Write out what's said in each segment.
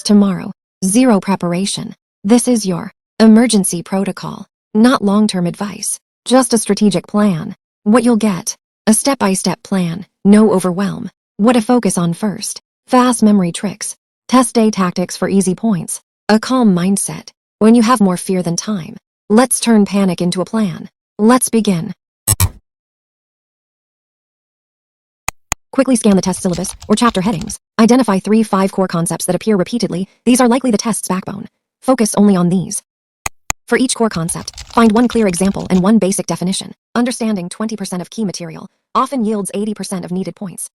Test tomorrow. Zero preparation. This is your emergency protocol, not long-term advice, just a strategic plan. What you'll get: a step-by-step plan, no overwhelm. What to focus on first: fast memory tricks, test day tactics for easy points, a calm mindset when you have more fear than time. Let's turn panic into a plan. Let's begin. Quickly scan the test syllabus or chapter headings. Identify 3-5 core concepts that appear repeatedly. These are likely the test's backbone. Focus only on these. For each core concept, find one clear example and one basic definition. Understanding 20% of key material often yields 80% of needed points.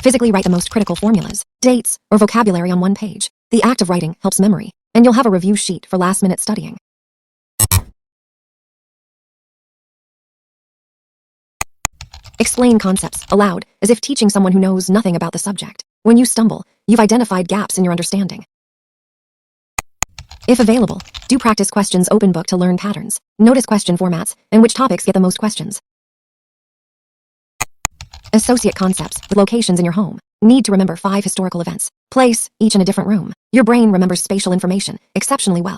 Physically write the most critical formulas, dates, or vocabulary on one page. The act of writing helps memory, and you'll have a review sheet for last-minute studying. Explain concepts aloud, as if teaching someone who knows nothing about the subject. When you stumble, you've identified gaps in your understanding. If available, do practice questions open book to learn patterns. Notice question formats and which topics get the most questions. Associate concepts with locations in your home. Need to remember 5 historical events. Place each in a different room. Your brain remembers spatial information exceptionally well.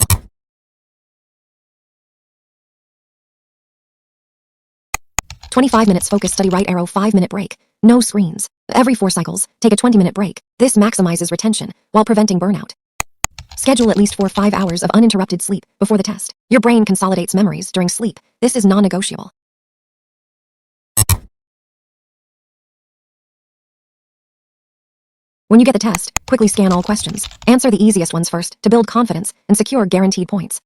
25 minutes focus study right arrow 5-minute break. No screens. Every 4 cycles, take a 20-minute break. This maximizes retention while preventing burnout. Schedule at least 4-5 hours of uninterrupted sleep before the test. Your brain consolidates memories during sleep. This is non-negotiable. When you get the test, quickly scan all questions. Answer the easiest ones first to build confidence and secure guaranteed points.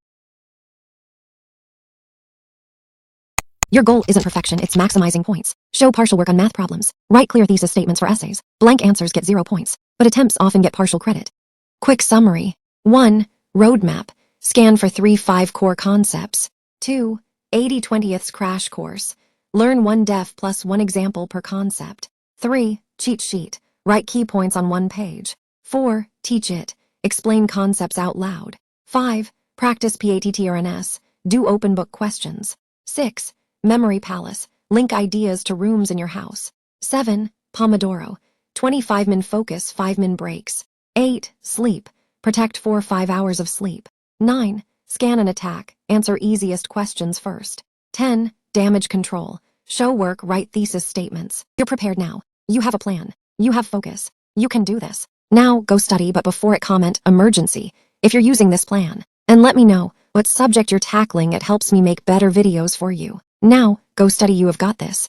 Your goal isn't perfection, it's maximizing points. Show partial work on math problems. Write clear thesis statements for essays. Blank answers get 0 points, but attempts often get partial credit. Quick summary. 1. Roadmap. Scan for 3-5 core concepts. 2. 80/20ths crash course. Learn 1 def plus 1 example per concept. 3. Cheat sheet. Write key points on 1 page. 4. Teach it. Explain concepts out loud. 5. Practice PATT/RNS. Do open book questions. 6. Memory palace. Link ideas to rooms in your house. 7. Pomodoro. 25-min focus, 5-min breaks. 8. Sleep. Protect 4-5 hours of sleep. 9. Scan and attack. Answer easiest questions first. 10. Damage control. Show work, write thesis statements. You're prepared now. You have a plan. You have focus. You can do this. Now go study, but before it comment emergency if you're using this plan. And let me know what subject you're tackling. It helps me make better videos for you. Now, go study. You have got this.